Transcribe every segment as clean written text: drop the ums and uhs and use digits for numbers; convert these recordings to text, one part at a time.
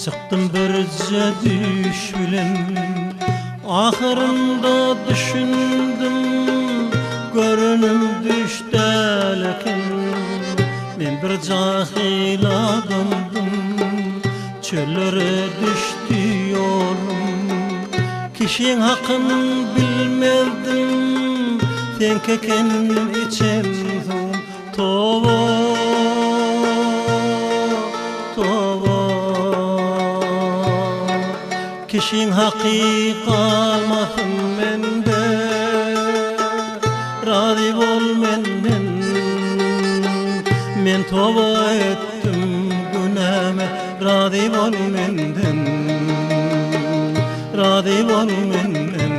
Çıktım birce düş bilen, ahırında düşündüm, görünüm düştäleken. Men bir cahil adamdım, çöllere düştü yolum. Kişinin hakkını bilmezdim, tenkeken içemdim. Toba, toba, kişinin hakkı kalmasın mende. Razı bol menden, men toba ettim günahıma. Razı bol menden, razı bol menden.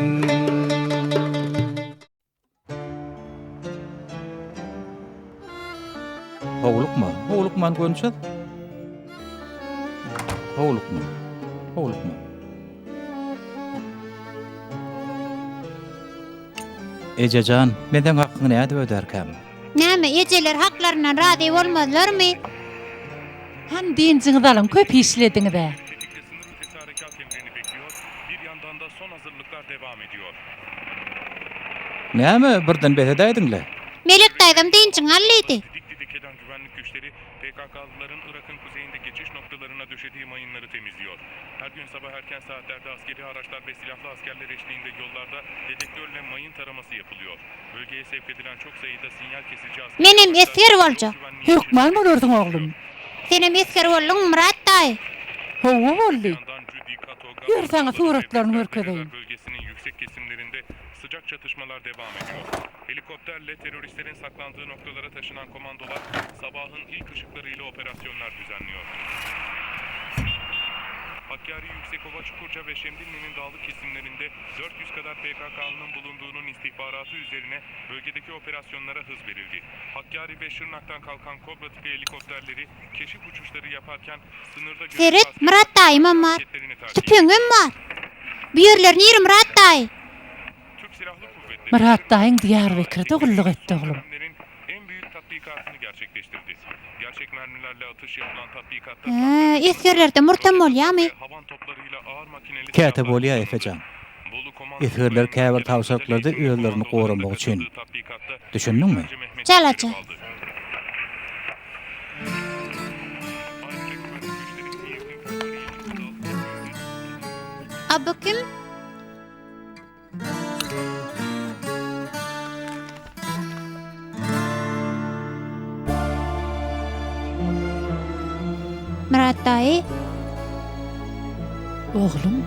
Hoğlukman görünçed. Hoğlukman. Ejecan, menden hakkını näde öderkäm? Näme ejeler haklarından razı bolmadylarmy? Han dinciňiz alan köp işlediňiz-de. Sınır harekat emrini bekliyor. Bir yandan da son hazırlıklar devam ediyor. Näme birden betedeýdiňle? Melek daýdam dinciň allydy. Dik eden güvenlik güçleri PKK'lıların Irak'ın kuzeyinde geçiş noktalarına döşediği mayınları temizliyor. Her gün sabah erken saatlerde askeri araçlar ve silahlı askerler eşliğinde yollarda dedektörle mayın taraması yapılıyor. Bölgeye sevk edilen çok sayıda sinyal kesici asker... Menem esker bolja. Hökman bolurdyň oglum. Senem esker boldun Murat daý. Howa boldy. Yürüsene, suratlarını görkedeyin. Bölgesinin yüksek kesimlerinde sıcak çatışmalar devam ediyor. Helikopterle teröristlerin saklandığı noktalara taşınan komandolar sabahın ilk ışıklarıyla operasyonlar düzenliyor. Hakkari, Yüksekova, Çukurca ve Şemdinli'nin dağlık kesimlerinde 400 kadar PKK'nın bulunduğunun istihbaratı üzerine bölgedeki operasyonlara hız verildi. Hakkari ve Şırnak'tan kalkan Kobra tipi helikopterleri keşif uçuşları yaparken sınırda... Seret Murat daýymam var. Tüpüňem var. Bu ýerlerini ýerim Murat daý. Türk Silahlı Kuvvetleri... Murat daýyň Diyarbakyrda gulluk etdi oglum. En büyük tatbikatını gerçekleştirdi. Gerçek mermilerle atış yapılan tatbikatta... Eskerlerde murtam bolýarmy? Havan toplarıyla ağır makineli... Käte bolýa Efecan. Efirler käbir tawşaklarda öýlerini goramak üçin. Düşündiňmi? Çalaça. Abba kim? Murat daý. Oglum,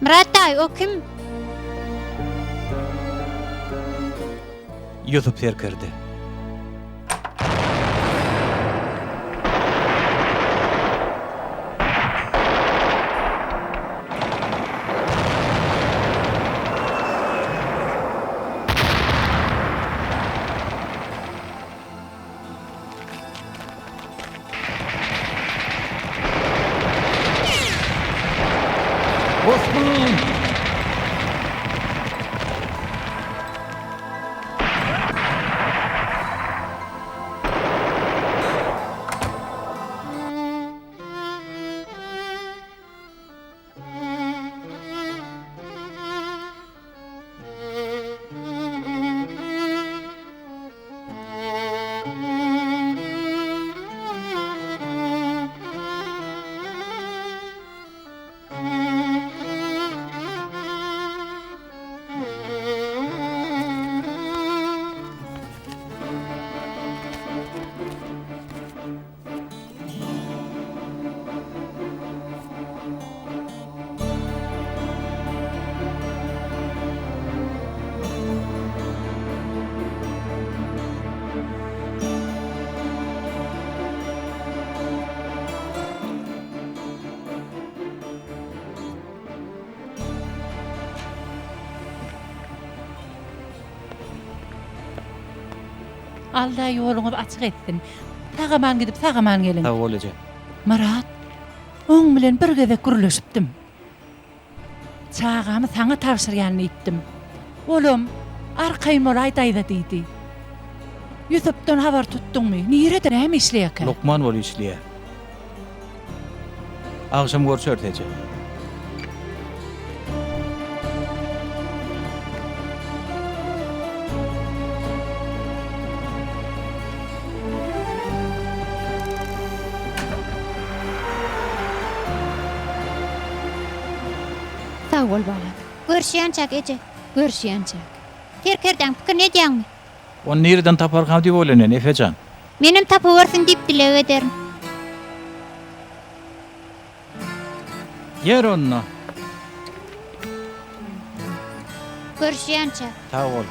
Murat daý, o kim? Yusuf Serkerdi. Osman! Allah ýoluňy açyk etsin. Tagaman gidip tagaman gelin. Taw bolajak. Murat, Oň bilen bir gezek gürleşipdim. Çağamy saňa tapşyrýanyny aýtdym. Oğlum, arkaýym bolay daýda diýdi. Ýüzüpden habar tutduňmy? Nireden hem işleýäkä? Lokman bol işliye. Akşam görüşürtece. Sağ ol balam. Görüşýänçäk eje. Görüşýänçäk. Kerkerden pikir nedýäňmi? Onu nereden taparkam diýip öýlenen Efecan. Menim tapybersin diýip dilek ederim. Yer onu. Görüşýänçäk. Sağ ol.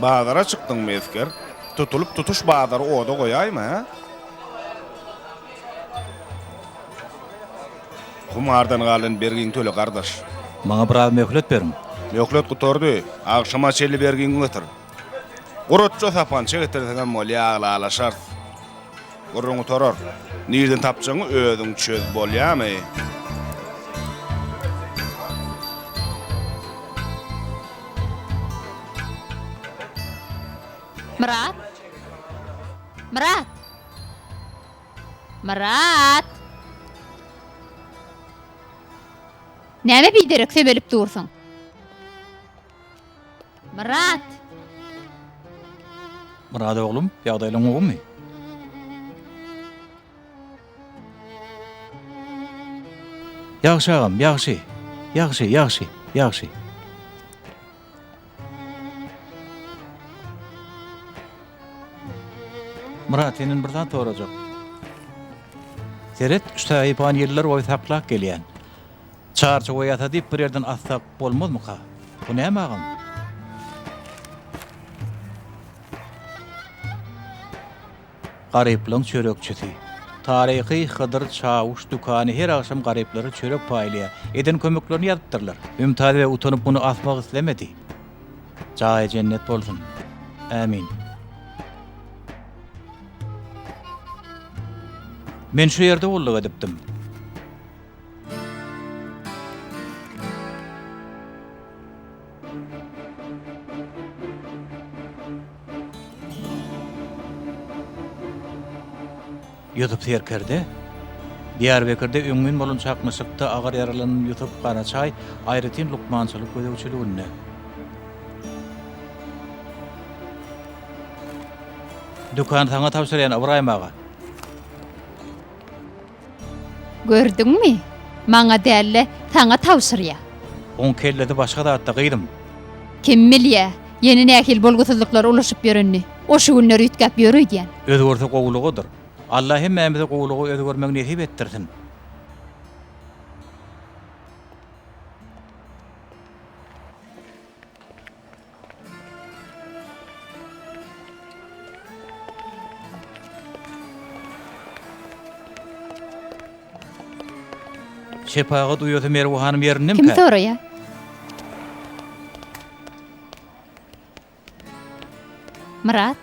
Bazara çıkdyňmy esker? Tutulup tutuş bazary oda goýaýmy, ha? Kumardan galan bergiň töle gardaş. Maňa bir möhlet berin. Möhlet gutordy. Agşama çeli bergiň götür. Gurutça sapan çegetirdiňem mol ýagla şart. Gurruňy torar. Nirden tapjaňy özüň çöz bolýamy? Murat. Murat. Murat. Näme biderek sebelip dursun? Murat. Murad oğlum, ýagdaýlaryň oňmy? Ýagşy agam, ýagşy. Ýagşy. Murat senin birden soracak. Seret üstayıpan yerler oy saklak gelýän. Çarçy oýata diýip bir ýerden atsak bolmazmy ka? Bu näme agam? Garyplyň çörekçisi. Tarihi Hıdır Çavuş dükany her akşam garyplary çörek paýlaya. Eden kömeklerini ýatypdyrlar. Ümtad we utanyp bunu asmak islemedi. Jaý cennet bolsun. Amin. Men şu ýerde bolluk edipdim. Ýutup terkerde, Diyarbekirde öňün bolan çakmysykda agar yaralanan Ýusup Garaçay aýratyn lukmançylyk gödäwçiligine. Dukan taňa tapşyrýan Ibrahim ağa. Gördüňmi? Maňa dälle taňa tapşyrýa. On kellede başga datda gyýdym. Kim bilýär? Yeni nähil bolgusyzlyklar ulaşyp ýörenni. Oşu günleri ütkep ýörüýän. Özgörse gowlugydyr. Allah hemmemize gowlugy özgörmek nesip etdirsin. Şepaga duýýarsa Merwe hanym ýerinden Kim soraýar? Murat?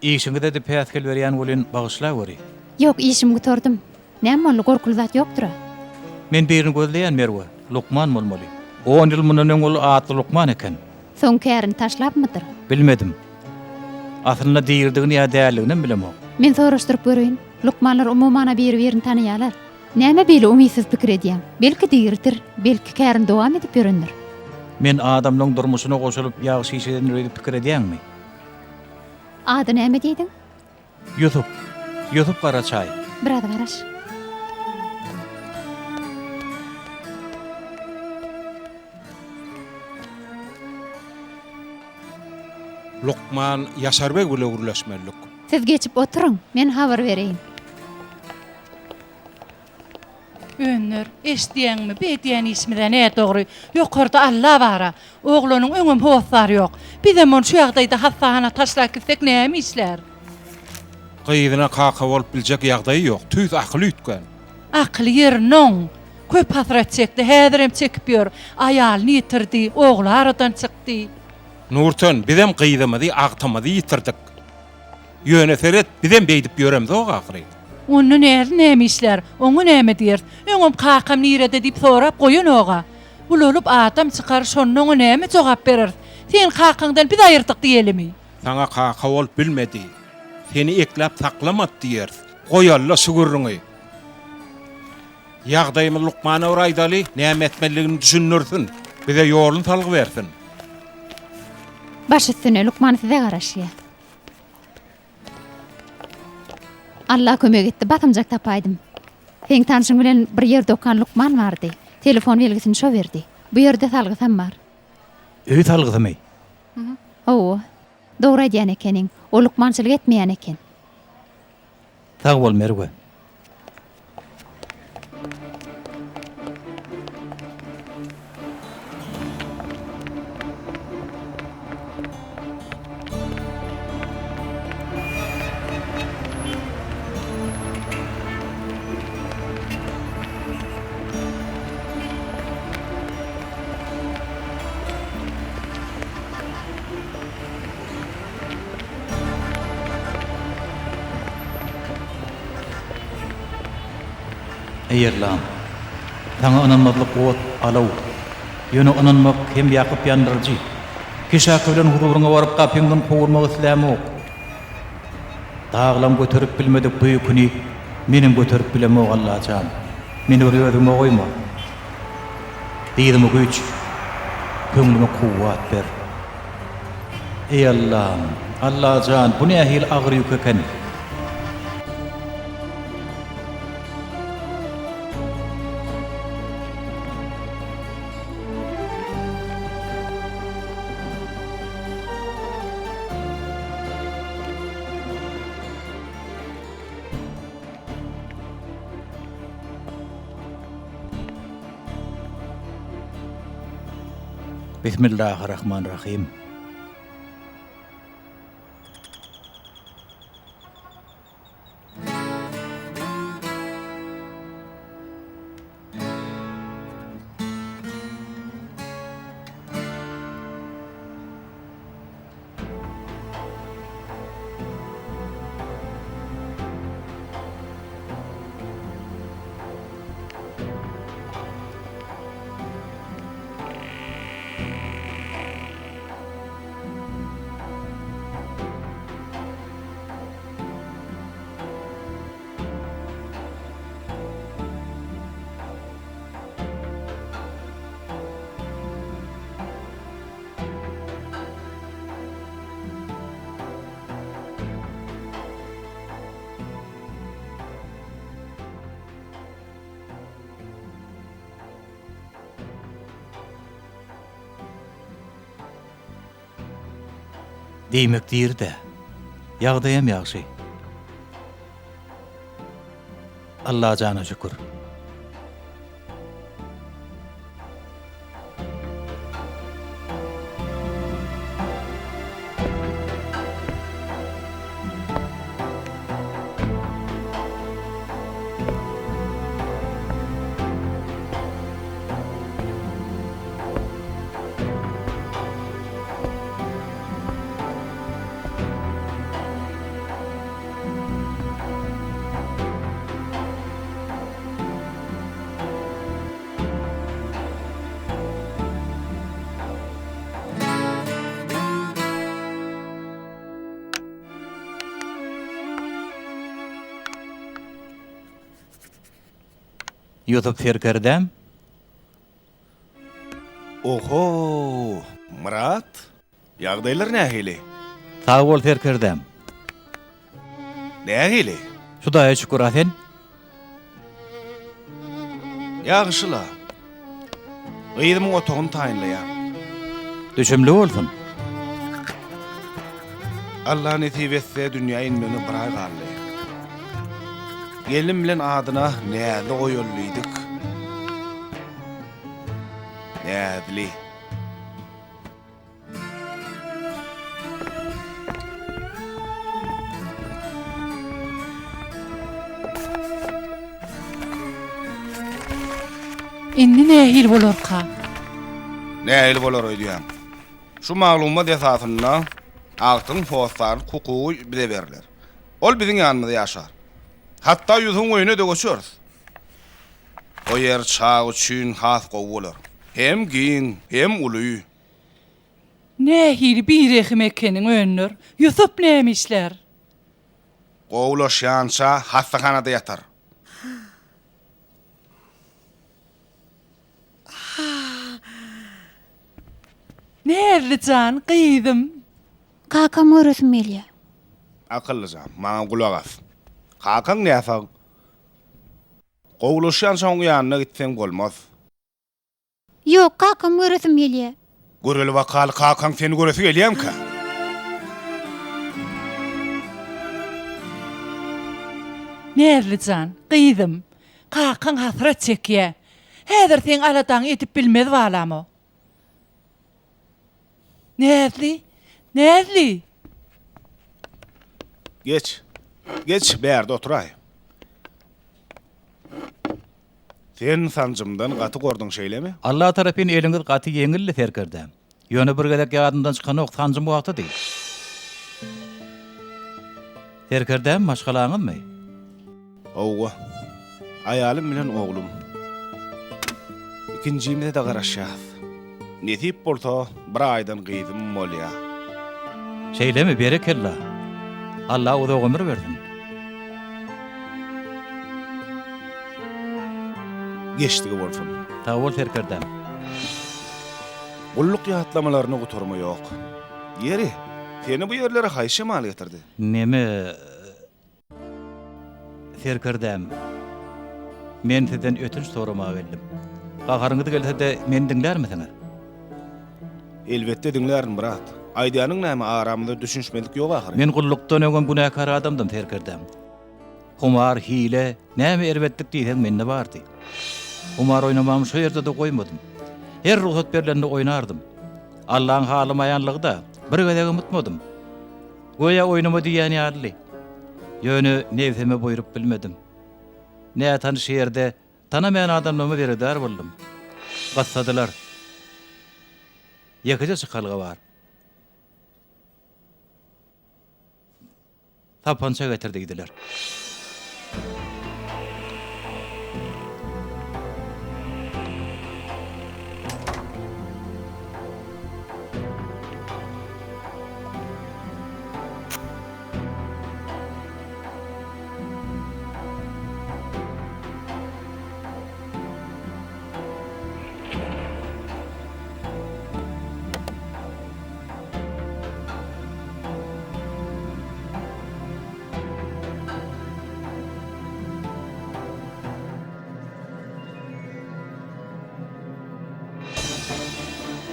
İşiňi de päskel berýän bolan bagyşla göri. Yok, işimi götürdüm. Näme boldy, gorkul zat ýokdur. Men birini gözleýän Merwe, Lukman bolmaly. 10 ýyl mundan öň ol atly Lukman eken. Soň kärin taşlapmydyr? Bilmedim. Aslynda diýirdigini ýa däldigini bilemok. Men soraşdyryp görüň. Lukmanlar umumana bir-birini tanıýarlar. Näme bile umysyz pikir edýär. Belki diýirdir, belki kärin dowam edip ýörendir. Men adamlaryň durmuşyna goşulyp ýagşy işeden öýdüp pikir edýänmi? Ady näme diýdiň? Yusuf Karaçay. Biraz garaş. Lukman Yaşarbek bile gürleşmelik. Siz geçip oturun, men habar bereyim. Önür, eşdiýäňmi, beýdiýän ismide näme dogry? Ýokarda Allah bara. Oglanyň öňüm howslar ýok. Bizem onu şu ýagdaýda hastahana taşlap gitsek näme işler? Gyýdyna kaka bolup biljek ýagdaý ýok. Tüz akly ütken. Akly ýeriniň. Köp hasret çekdi, häzirem çekip ýör. Aýalyny ýitirdi, ogly aradan çykdy. Nurten, bizem gyýdymyzy, agtymyzy ýitirdik. Ýöne seret, bizem beýdip ýöremdi o akyry. Onu näme işler? Onu näme diýer? Öňüm kakam nirede diýip sorap goýun oga. Ululup adam çykar şonun näme jogap berer? Sen kakangdan biz aýyrdyk diýelimi? Sana kaka bolup bilmedi. Seni eklap saklamad diýer. Goýalla şugurryňy. Ýagdaýymy Lukmana uraýdaly, näme etmeligini düşünürsin. Bize ýolun salyg bersin. Baş üstüne Lukman size garaşýar. Allah kömek etdi, batymjak tapaýdym. Sen tanşyň bilen bir ýerde okan Lukman bardy. Telefon belgisini şo berdi. Bu ýerde salgysam bar. Öýt algymy? Oo, dogry edýän ekeniň. O Lukmançylyk etmeýän eken. Sag bol Merwe. Eýerlam. Taňa ananmadlyk ot alaw. Ýöne ananmak hem ýakyp ýandyrjy. Kişäki bilen hururuňa baryp gapyňdan gowurmak islämi ok. Daglam götürüp bilmedik bu ýüküni meniň götürüp bilemok Allahyjam. Meni öýüdüme goýma. Diýdim güç. Köňlüme kuwwat ber. Ey Allah'ım, Allahyjam, bu ne ahil agyr ýük eken. Bismillahirrahmanirrahim. Diýmek diýir-de. Ýagdaýam ýagşy. Allaha jana şükür. YouTube Serkerdem. Oho, Murat. Ýagdaýlar nähili? Sag bol Serkerdem. Nähili? Şudaýa şükür asen. Ýagşyla. Gyýdymyň otogyny taýynlaýar. Düşümli bolsun. Allah nesip etse dünýä inmeni bir ay galdy. Gelim bilen adyna näde goýuldyk. Nädli. Indi nähil bolarka? Nähili bolar öýdýän. Şu maglumat esasyna agtyň postlaryny hukuky bize berler. Ol biziň ýanymyzda ýaşar. Hatda ýüzüň öýüne de göçürüz. O ýer çag üçin has gowy bolar. Hem giň, hem uly. Nähil bir ekmekeniň önür. Yusuf nämişler? Gowlaşýança hastahanada ýatar. Nerlican, gyýdym. Kakam öresmeli. Akyllyca, maňa gulak as. Kakaň näsag? Gowlaşýança oňa ýanyna gitseň bolmaz. Yok, kakam öresmeli. Göreli wakal kakaň seni göresi gelýärmi? Nerlican, gyýdym. Kakaň hasrat çekýär. Häzir sen aladaň etip bilmez balamy. Nerli? Geç bärde oturay. Sen sancımdan gaty gordun şeýlemi? Allah tarapyn eliňiz gaty ýeňilli Serkerdem. Ýöne bir gelek ýadyndan çykan ok sancym wagty diýil. Serkerdem maşgalaňyzmy? Owa. Aýalym bilen oglum. İkincimde de garaşýar. Nesip bolsa bir aýdan gyýdym bolýar. Şeýlemi berekella. Allah uzak ömür bersin. Geçdigi bolsun. Sag bol Serkerdem. Gulluk ýatlamalarını guturma ýok. Ýeri, seni bu ýerlere haýşy mal getirdi. Neme Serkerdem. Men sizden ötünç sorama geldim. Gagaryňyz gelse-de meni diňlärmisiňiz? Elbetde diňlärin Murat. Aýdýanyň näme aramyzda düşünşmedik ýok ahyrı. Men gullukdan öňen günäkar adamdym Serkerdem. Humar, hile, näme erbetlik diýsen mende bardy. Humar oynamam şu ýerde de goýmadym. Her ruhsat berlende oynardım. Allah'ın halymaýanlygda bir gedek umutmadym. Goýa oynama diýen ýaly. Ýöne nefsime boýurup bilmedim. Näme tanış ýerde tanamayan adamlamy beredar boldum. Bassadylar. Ýekide çykalga bar. Tapança getirdiler.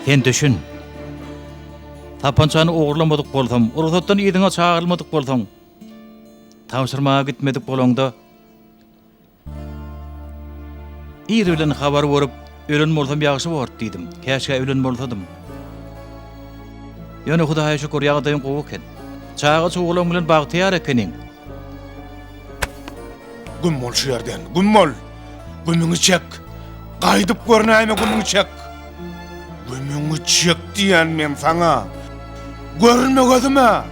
Sen düşün. Tapançany oğurlamadyk bolsam, urutatdan ýediňe çağırmadyk bolsaň, tapşyrmaga gitmedik bolanda, ýer bilen habar berup, ölen bolsam ýaxşy bolard diýdim. Käşke ölen bolsadym. Ýöne Hudaýa şükür ýagdaýym gowy eken. Çağa çugulan bilen bagtyar ekeniň. Gümmol şu ýerden, gümmol. Gümüňi çek. Gaýdyp görnäme gümüňi çek. Gümüňi çek diýen men saňa. Görme gözüme.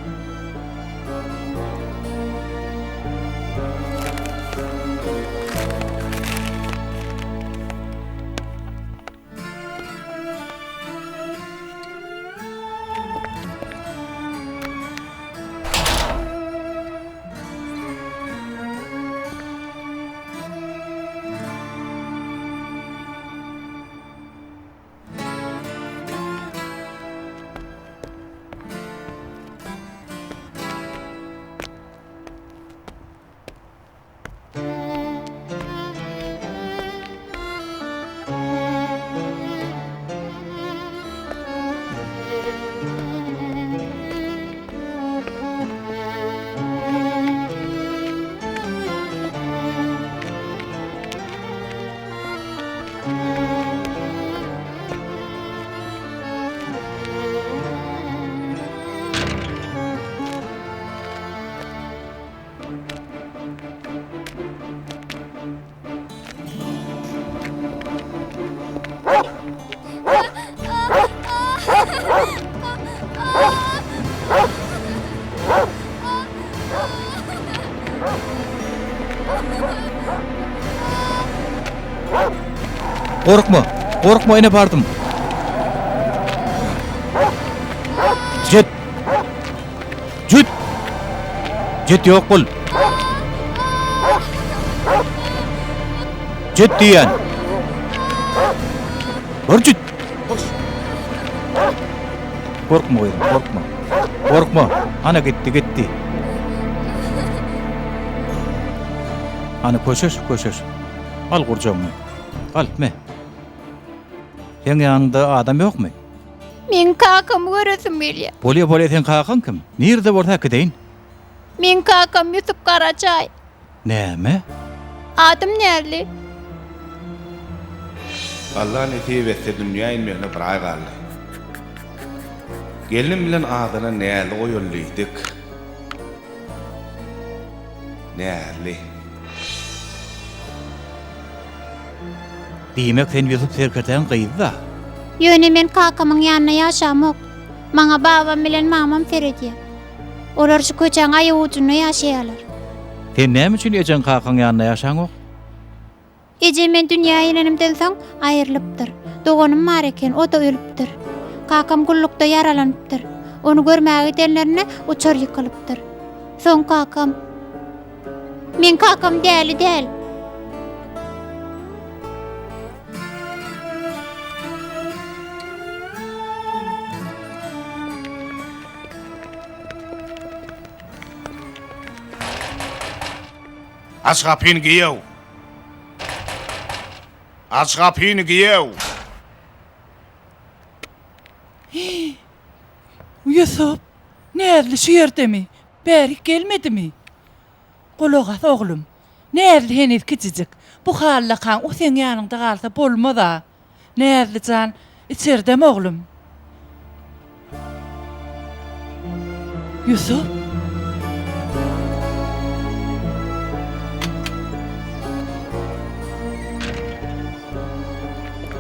Korkma. Korkma, ine bardım. Jet. Jet. Jet yok bul. Jet diyen. Jet. Korkma oğlum, korkma. Korkma. Ana gitti. Ana koşuş. Al kurcağını. Al me. Sen yanında adam yok mu? Men kakamı göresim gelýär. Bolýa sen kakan kim? Nerede bolsa gideyin? Men kakam Yusuf Karaçay. Näme? Adım nerli? Allah'ın eti ve dünya ilmihine bir ay kaldı. Gelinim bilen adına näli oýulluydyk. Näli. Diýmek sen Yusuf Serkerten gyýda. Ýöne men kakamyň ýanyna ýaşamak. Maňa babam bilen mamam Feridi. Olar şu köçäň aýy ucunda ýaşaýarlar. Sen näme üçin ejen kakan ýanyna ýaşaň ok? Ece men dünýä ýelenimden soň aýrylypdyr. Doganym bar eken, o da ölüpdir. Kakam gullukda yaralanypdyr. Onu görmäge gidenlerine uçar ýykylypdyr. Soň kakam men kakam däl. Aç kapyny giýew. Aç kapyny giýew. Yusuf, näzli şu ýerdemi? Bärik gelmedimi? Gulagat oglum. Näzli henüz kiçijik. Bu hallakan o sen ýanynda galsa bolmada. Näzli can, içerdem oglum. Yusuf?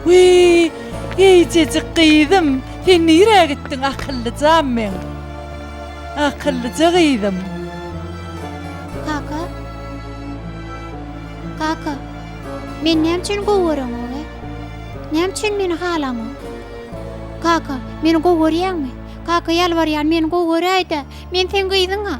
Wii, ýeýjejik gyýdym. Sen nire gittin akyllyjam men. Akyllyja gyýdym. Kaka, men näme üçin gowuram oňa? Näme üçin meni halaňa? Kaka, meni gowurýarmy? Kaka ýalbarýan meni gowuraýda. Men sen gyýdyňa.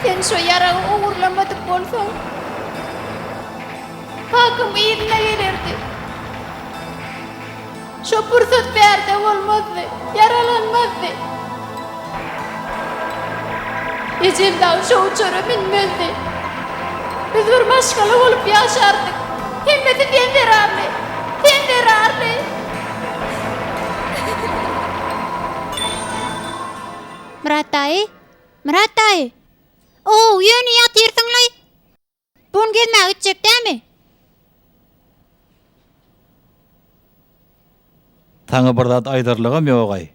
Sen şu yarağı uğurlamadık bolsaň, kakam ýerine gelerdi. Şu pursat berde bolmazdy, yaralanmazdy. Ejemden şu uçara binmezdi. Biz bir maşgala bolup ýaşardyk. Hemmeti sen derarly. Murat dayı. Oo, ýöne ýatyrsyňly. Bun gelmäge itjekdämi? Taňa bir zat aýdarlygam ýok aý.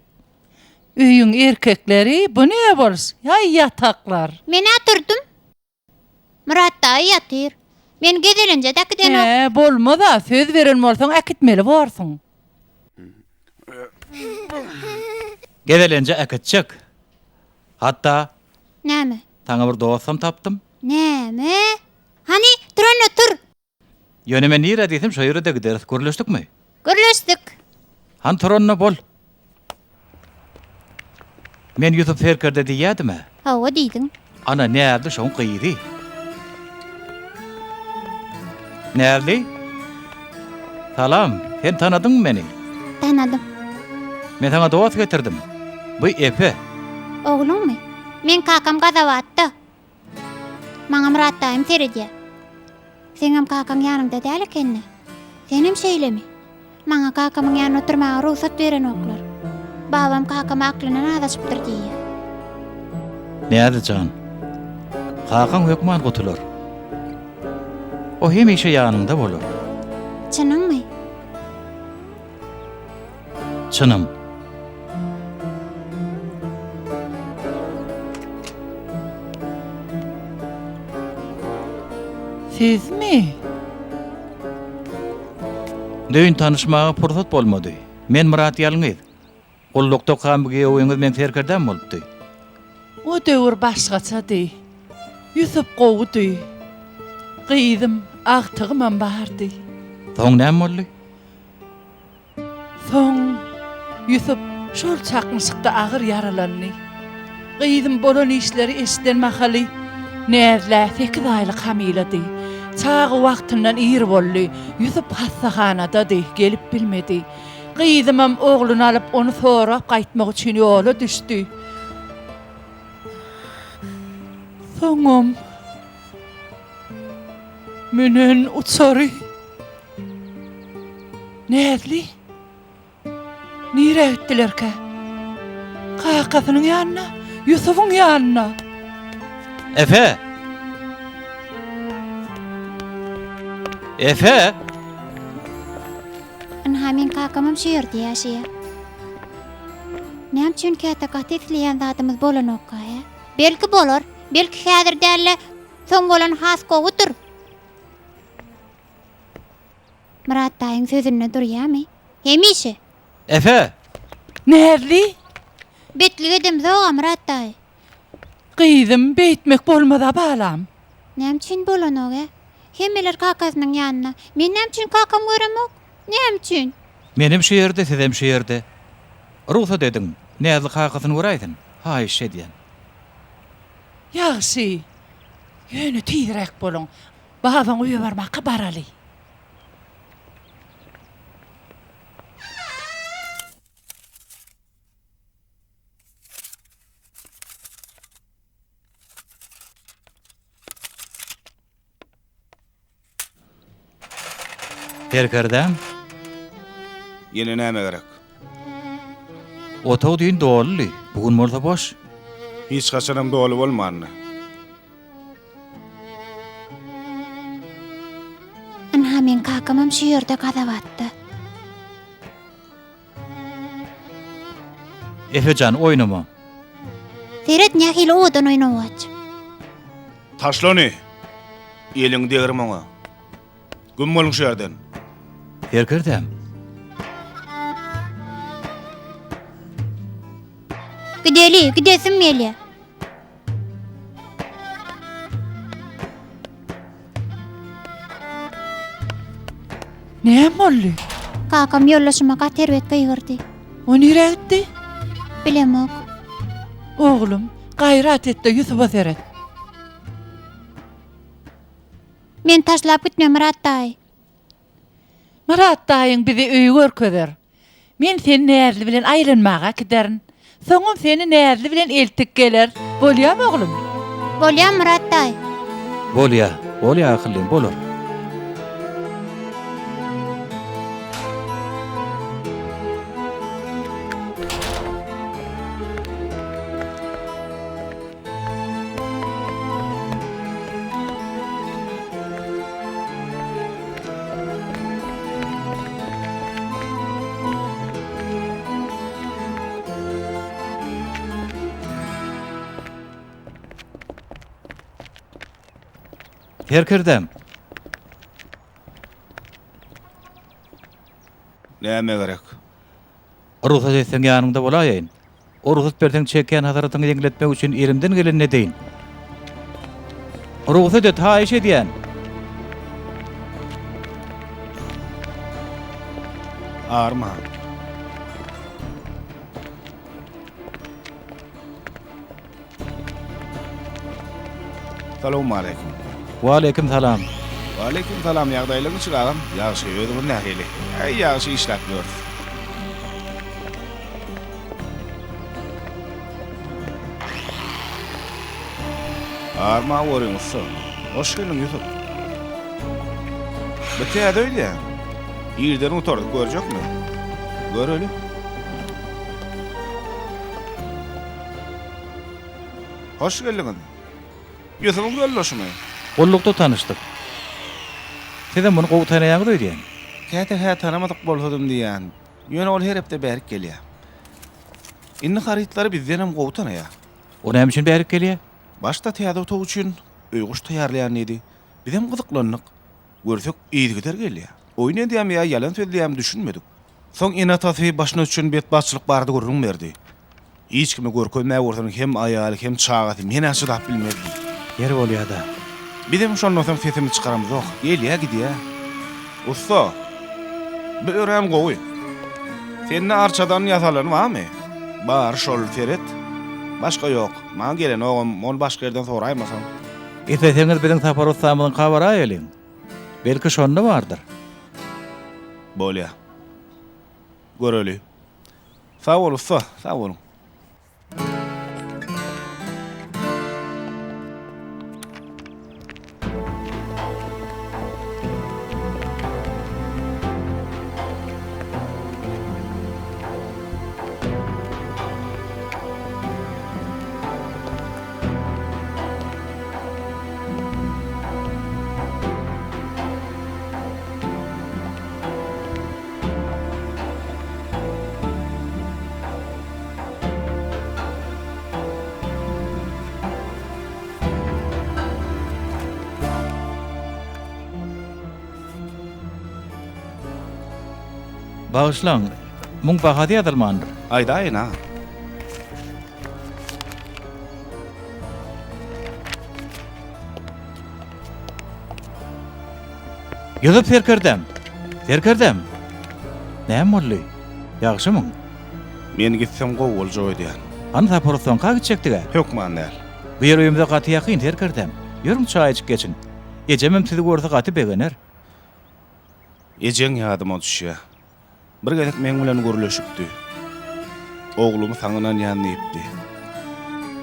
Üýüň erkekleri bu ne bols? Ýa ýataklar. Men atyrdım. Murat dayı ýatyr. Men gedelince de giden Bolmada söz veren bolsaň akitmeli borsun. Gedelence akitjek. Hatta Näme? taňa bir dostum tapdym. Näme? Hani turana tur. Yöneme nire diýsem şo ýerde gideriz. Görleşdikmi? Görleşdik. Han toronna bol. Men Yusuf Ferker'de diýädimi? Hawa diýdiň. Ana näde şoň gyýdy? Näde? Salam, sen tanadyňmy meni? Tanadym. Men sana dost getirdim. Bu Efe. Ogluňmy? Men kakam gazawatdy. Maňa muratdaýym teredi. Seňem kakam ýanymda däl ekenni. Senem şeýlemi? Maňa kakamyň ýanyna oturmaga ruhsat beren oklar. Babam kakam aklyny adaşypdyr diýýär. Näde can? Hakan hökman gutular. O hemişe ýanymda bolar. Çynyňmy? Çynım. Sizmi? Döýün tanışmaga pursat bolmady. Men Murat ýalyňyz. Gullukda kamygy oýuňyz men Ferkerden bolupdy. O döwür başgaçady. Yusuf gowdy. Gyýdym, agtygymam bardy. Soň näme boldy? Soň Yusuf şol çakmyşykda agyr yaralandy. Gyýdym bolan işleri eşden mahaly. Näzlä 8 aýlyk hamilady. Çağı wagtyndan ýer boldy. Yusuf hastahanada gelip bilmedi. Gyýdymam ogluny alyp onu sorap gaýtmak üçin ýola düşdi. Soňam menen uçary. Näzli? Nire etdilerkä? Kakasynyň ýanyna, Yusuf'un ýanyna. Efe! Efe! Anha men kakamam şu ýerde ýaşaýar. Näme üçin käte gatetleýän zatymyz bolan okaýa? Belki bolar, belki häzir dälle soň bolan has gowudyr. Murat daýyň sözüne durýarmy? Hemişe. Efe! Näzli? Betli edem zoga Murat daýy. Gyýdym beýtmek bolmada balam. Näme üçin bolan oga? Hemmeler kakasynyň ýanyna. Men näme üçin kakam göremok? Näme üçin? Menim şu ýerde, sizem şu ýerde. Ruhsat ediň. Näzli kakasyny göräýsin. Haýyş edýän. Ýaxşy. Ýöne tiýdirek bolun. Babaň uýa barmakka baraly. Ferkerden Yine näme gerek? otaw diýin dolly. Bugun bolsa boş. Hiç kaçanam dolu bolmandy. Anha men kakamam şu ýerde gazawatdy. Efecan oýnama. Seret nähili odan oýnawaç. Taşlany. Eliň degir maňa. Gün boluň şu ýerden. Ferkerden. Gideli, gidesim meli. Näme boldy? Kakam ýollaşyma gaterwet gyýgyrdy. O nire etdi? Bilemok. Oglum, gaýrat etdi Yusuf'a seret. Men taşlap gitmem Murat daýy. Murat daýyň bizi öýe görkezler. Men seni näzli bilen aýlanmaga giderin. Soňam seni näzli bilen eltik geler. Bolýarmy oglum? Bolýar Murat daýy. Bolýa akylly, bolar. Ferkerden. Näme gerek? Ruhsat etseň ýanynda bolaýyn. O ruhsat berseň çeken hazaratyňy ýeňiletmek üçin elimden gelen ne deýin? Ruhsat et haýyş edýän. Ağırma. Selamun aleyküm. Wa aleyküm salam. Aleyküm salam, ýagdaýlaryň çygaram. Ýagşy ödüň nähili. Ey ýagşy işläp dur. Arma worýmuş. Hoş geldin Yusuf. Bete öyle. Ýerden oturduk, görjekmi? Göreli. Hoş geldin. Yusuf'un gölleşimi. Gollukda tanıştık. Sizem bunu gowy tanaýaňyz öýdýän. Käte tanamadyk bolsadym diýän. Ýöne ol her hepde bärik gelýär. Inni harytlary bizden hem gowy tanaýar. O näme üçin bärik gelýär? Başta täze otuw üçin öýguş taýýarlayan idi. Biz hem gyzyklandyk. Görsek iýdi gider gelýär. Oý ne diýäm ýa, ýalan söz diýäm düşünmedik. Soň inatasy başyna üçin betbaççylyk bardy görüň berdi. Hiç kimi görkezmä bolsaň hem aýaly hem çagasy men aşyrak bilmezdim. Yer bolýar da. Biz hem şondan soň sesimizi çykaramyz ok. Gelýär gidýär. Usta. Bir öräm gowy. Seninle arçadan ýasalan barmy? Bar şol Ferit. Başga ýok. Maňa gelen ogam, ol başga ýerden soraýmasaň. Eseňiz biziň Saparus samynyň kabara ýelim. Belki şonda bardyr. Bolýar. Göreli. Sağ ol usta, sağ olun. Bağışlaň, muň bahady ýazylmandyr. Aýdaýyn ha. Ýazyp serkerdem. Serkerdem. Näme boldy? Ýagşymy? Men gitsem gowy boljak edýär. Ana Saparusdan ka gitjekdiga? Hökman däl. Bu ýer öýümde gaty ýakyn serkerdem. Ýörüň çaý içip geçin. Ejemem sizi görse gaty begener. Ejeň ýadyma düşýär. Bir gelek men bilen görleşipdi. Oglumy saňynan ýanypdy.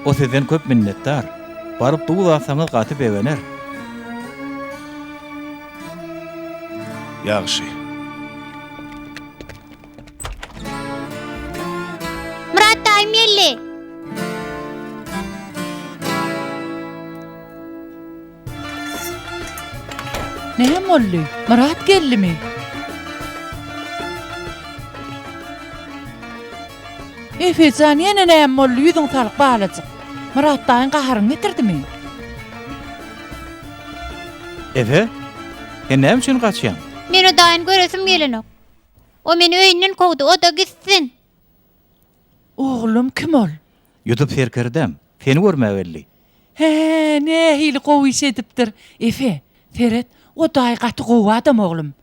O sizden köp minnetdar. Baryp duýsaňyz gaty begener. Ýagşy. Murat daýym ýelli. Näme boldy? Murat geldimi? Efecan ýene näme boldy? Ýüzüň salyp balajyk. Murat daýyn gaharyň getirdimi? Efe? Näme üçin gaçýan? Men o daýyn göresim gelenok. O meni öýünden kowdy, o da gitsin. Oglum kim ol? Ýutup serkerdem. Seni görmäge geldi. He, ne hili gowy iş edipdir. Efe, Ferit, o daýy gaty gowy adam oglum.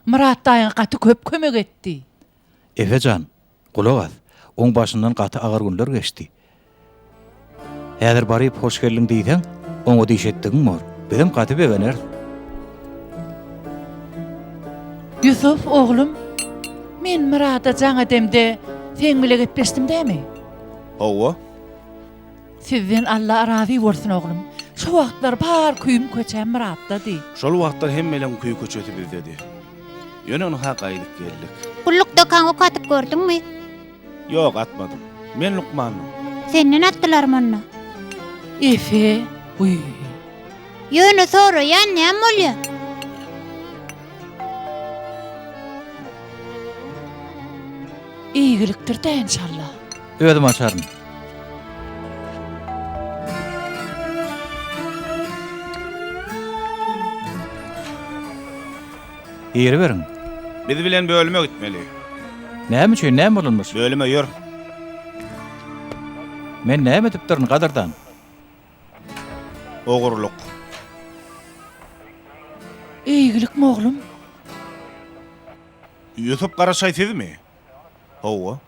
Murat daýyn gaty köp kömek etdi. Efecan, kulak as. Oň başyndan gaty agar günler geçdi. Häzir baryp hoş geldin diýsen, oňa diýşetdigiň bor. Bizim gaty begener. Yusuf oglum, men Murata jaňa demde sen bile gitmişdim dämi? Hawa. Sizden Allah razy bolsun oglum. Şu wagtlar bar küýüm köçen Muratda di. Şol wagtlar hemmelen kuýy köçeti bizdedi. Ýöne onu hak aýdyk geldik. Gullukda kaňy katyp gördüňmi? Ýok, atmadım. Men Lukmanyň. Senden atdylar manna. Efe, uy. Ýöne sonra ýa näme bolýar? İyilikdir de inşallah. Ödüm açarım. Ýeri beriň. Biz bilen bölüme gitmeli. Näme üçin näme bolunmuş? Bölüme ýör. Men näme edip duryn gadardan? Ogurluk. İyilik mi oglum? YouTube garaşaýsyzmy? Howa.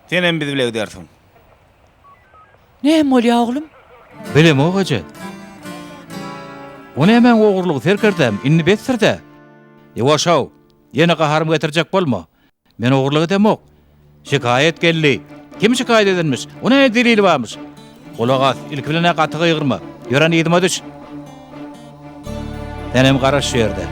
Senem bizi bile dersin. Näme bolýar oglum? Bilem o hoca. Onu hemen oğurluğu serkerdem, inni betsirde. Yavaşav, yeni qaharım getirecek bolma. Men oğurluğu demok. Şikayet geldi. Kim şikayet edilmiş? O ne delili varmış? Kulağat, ilk bilene qatığı yığırma. Yoran yedime düş. Denem qaraş şu yerde.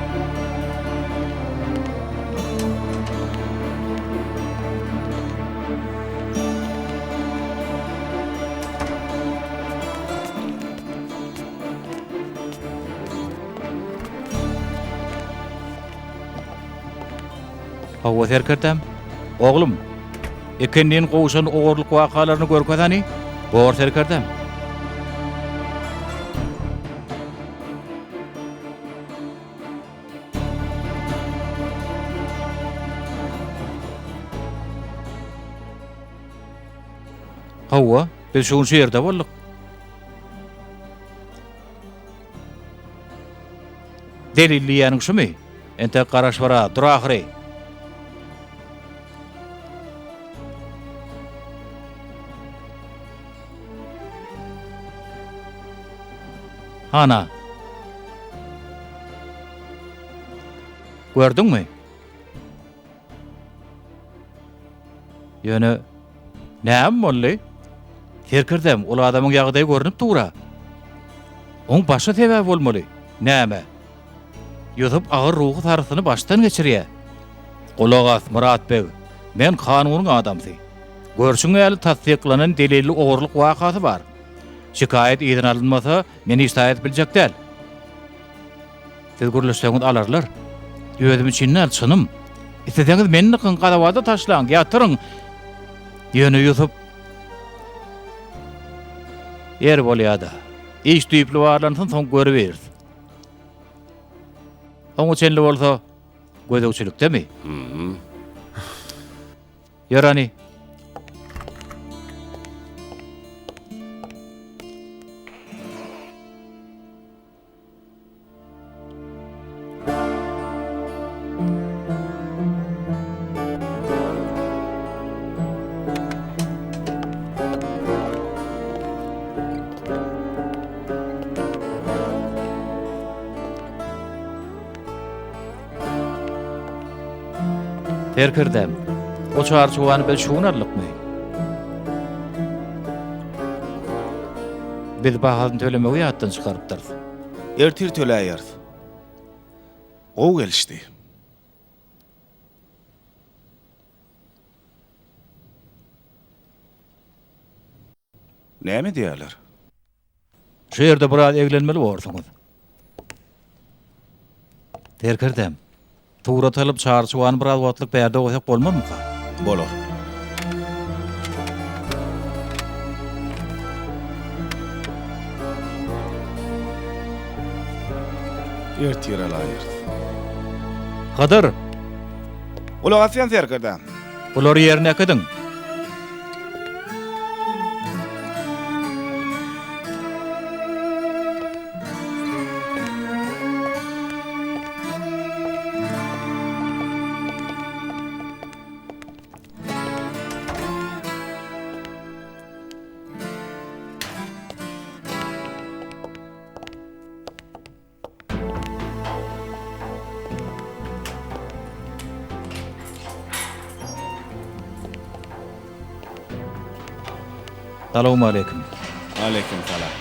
Hawa serkertem. Oğlum, ekennin qoğuşan oğurluk vakalarını görkezani, boğur serkertem. Hawa, biz şu yerde bolduk. Delilli yanın şu mi? Ente qaraş vara, dur ahire. Ana. Gördün mü? Yani näme boldy? Serkirdem, ol adamyň ýagdaýy görünip dura. Oň başa sebäp bolmaly. Näme? YouTube agyr ruhy tarsyny baştan geçirýär. Kulak as Murat bey. Men kanunyň adamsy. Görşüň ýaly tasdiklanan delilli ogurluk wakasy bar. Şikayet izin alınmasa meni iştahiyet bilecek değil. Siz gürleşseňiz alarlar. Özüm için alçınım. İstediğiniz meni qadawada taşlaň, ýatyryn. Ýöne Yusuf. Yer bolýada. İş tüýüpli barlansyn soň görübeririz. Oňa çenli bolsa gözegçilikdemi? Ýarany. Terkirdem. O çarçuwany biz şuňarlykmy? Biz bahalyny tölemegi ýatdan çykarypdyr. Ertir töläýär. O gelişdi. Näme diýerler? Şu ýerde biraz eglenmeli bolsaňyz. Terkirdem. Tuğra talıp çarçuwany biraz wagtlyk berde goýsak bolmamy? Bolar. Ertir alayır. Kadir, Ula gasyan serkerdem. bular ýerine ekediň. Salamu aleyküm. Aleyküm salam.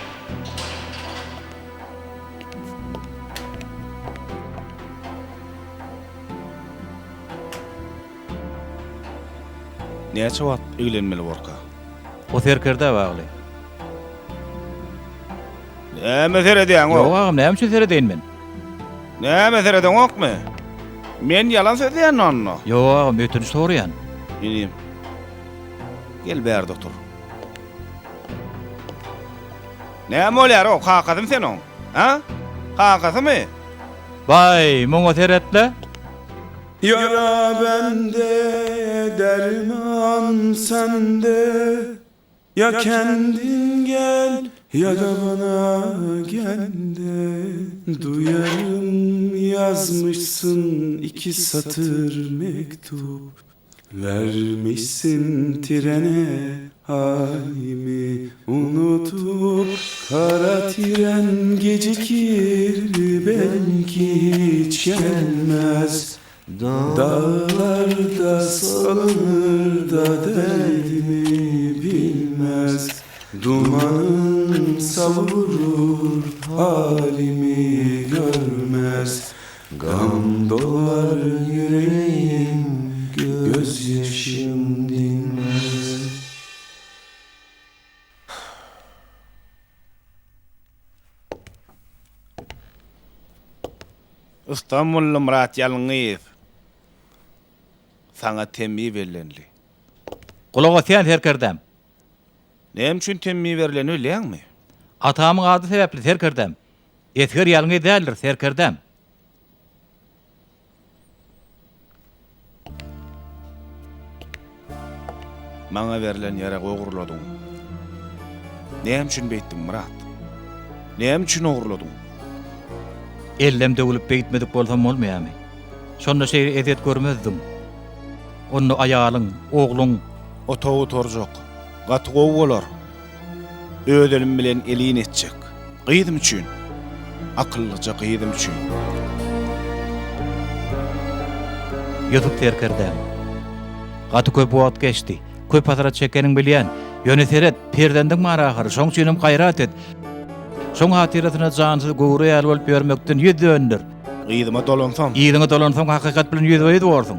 Näçe wagt eglenmeli borka? O serkerde bagly. Näme serediň o? Ýok agam, näme sözlere deýin men? Näme serediň okmy? Men yalan söýdýän onno. Ýok agam, ötünç soraýan. Inim. Gel bäri doktor. Näme bolýar o? Hakadym sen o? Ha? Hakadymy? Vay, muňa seretle. Yara bende, derman sende. Ya kendin gel ya da bana gende duyarım yazmışsın 2 satır mektup. Vermişsin trene halimi unutup. Kara tren gecikir belki hiç gelmez. Dağlarda salınır da derdimi bilmez. Dumanın savurur halimi görmez. Gam dolar yüreğim, gözyaşım dinmez. İstanbullu Murat Yalıngiz. Sana temmi verilenli. Kulağa sen terkerdem. Näme üçin temmi verilen öleňmi? Atamyň ady sebäpli terkerdem. Etger ýalyňy däldir terkerdem. Maňa verilen ýere gogurladyň. Näme üçin beýtdiň Murat? Näme üçin ogurladyň? Ellem döwülüp beýtmedik bolsam bolmaýarmy? Şonda şeýle ezet görmezdim. Onu aýalyň, ogluň, O towu torjak. Gaty gowy bolar. Ödelim bilen elin etjek. Gyýdym üçin. Akyllyca gyýdym üçin. ýatyp terkerdem. Gaty köp wagt geçdi. Köp hasara çekeniň bilýän, ýöneteret, perdendiň marahary, şoň üçin gaýrat et. Şoň hatiratyna jansy gowry ýaly bolup ýörmekden ýüz döndür. Gyýdyma dolansam, Ýygyňa dolansaň hakykat bilen ýüz öýdi bolsun.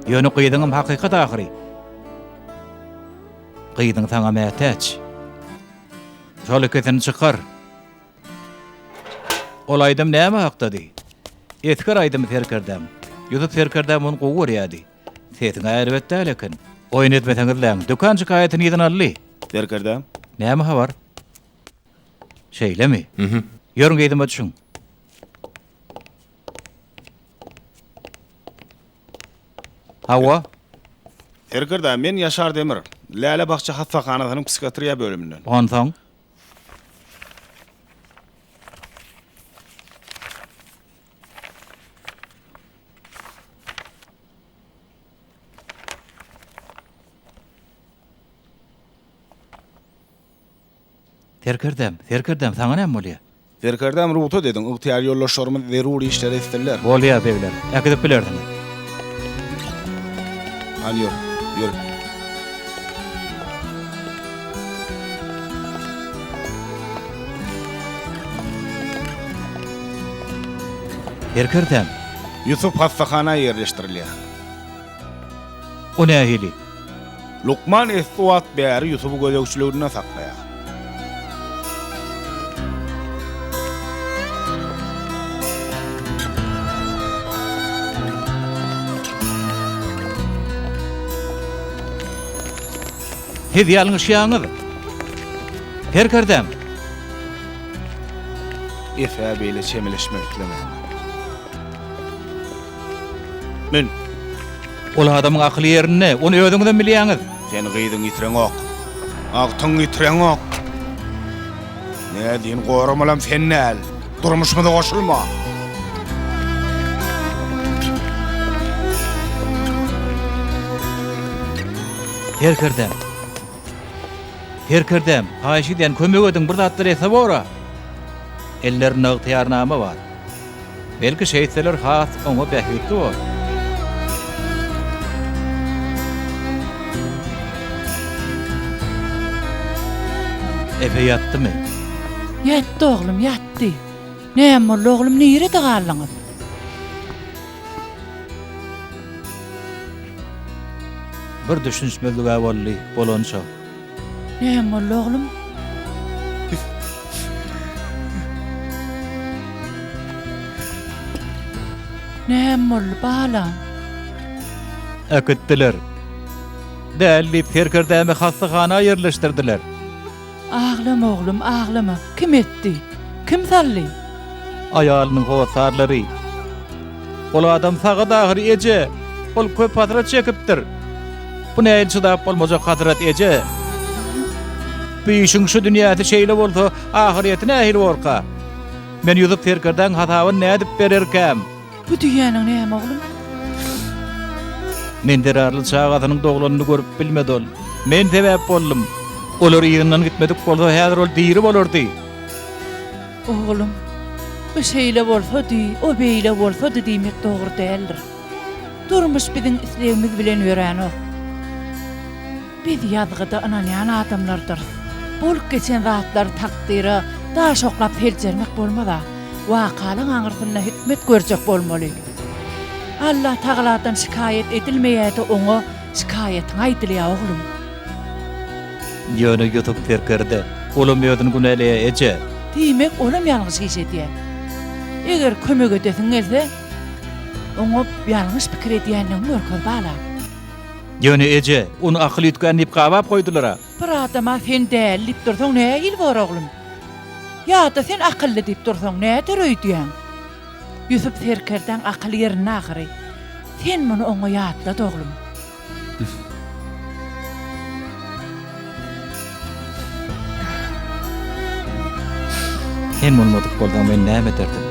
Ýöne gyýdyňam hakykat ahyry. Gyýdyň saňa mätäç. Şol ketini çykar. Ol aýdym näme hakdady? Etkar aýdym terkerdem. Ýutup terkerdem onu gowy ýady. Setiň elbetde lekin. Oýun etmeseňiz läň. Dukan şikaýatyny ýeden ally. Terkerdem. Näme habar? Şeýlemi? Ýörüň gyýdym ötüşüň. Hawa? Terkerdem men Ýaşar Demir. Läle Bakça Hassakanasynyň psikiatriýa bölümünden. Onsoň Terkerdem, saňa näme bolýar? Terkerdem ruto dedin, ygtyýar ýollaşmarymy zeruri işler etdiler. Bolýar beýler. Äkidip bilerdiň. Al ýör, ýör. Terkerdem, Yusuf hassakana ýerleşdirilýär. o nähili? Lukman Essuat bäri Yusuf'u gözegçiligine saklaýar. Hez ýalyň şýaňyz. Terkerdem, Efe beýle çemeleşmek dilemedim. Men, ol adamyň akly ýerine, onu özüňizden bilýäňiz. sen gyýdyň ýitireň ok. Agtyň ýitireň ok. Nädin goramalam fennäl. Durmuşmyda goşulma. Terkerdem, haýşydan kömek ediň bir zatlar esa bora. Ellerinde ygtyýarnama bar. Belki şeýtler has oňa bähütdi bor. Efe ýatdymy? Ýetdi oglum, ýatdy. Näme bol oglum, nirede galyňyz? Bir düşünşmelik boldy, bolança. Näme bol oglum? Näme bol balam? Äkitdiler. Dälli Terkerdäme hassakana ýerleşdirdiler. Ağlama oglum, ağlama. Kim etdi? Kim sally? Aýalynyň howasarlary. Ol adam saga dahyr eje. Ol köp hasrat çekipdir. Bu näil çydap bolmajak hasrat eje. bu işin şu dünýäde şeýle bolsa, ahireti nähil borka. Men ýuzup Ferkerden hatawy nädip bererkäm? Bu dünýäniň näme oglum? Men derarly çağatynyň dogulanyny görüp bilmedi ol. Men sebäp boldum. Olar ýygynyň gitmedik bolsa, häzir ol diýri bolardy. Oglum, bu şeýle bolsa o beýle bolsa diýmek dogry däldir. Durmuş biziň islegimiz bilen ýöräni. Biz ýazgyda ananýan adamlardyr. Bolup geçen zatlar takdyra daha şoklap peljermek bolmada, wakalyň aňyrsyna hikmet görjek bolmaly. Allah Tağaladan şikayet edilmeýärdi, oňa şikayetin aýdylýar oglum. Ýöne ýutup Ferkerde, olam ýödün güneleýe eje. Diýmek olam ýalňyş iş edýär. Eger kömek edesiň gelse, oňa ýalňyş pikir edýäniň mörkür bala. Ýöne eje, onu akyl ýetgän diýip gabap goýdulara. Bir adama sen dälip dursaň näme il bar oglum? Ya da sen akıllı diýip dursaň näme öýdýän? Ýüzüp Ferkerden akyl ýerine agyry. Sen muny oňa ýatla oglum. Sen bolmadyk bolsaň men näme ederdim?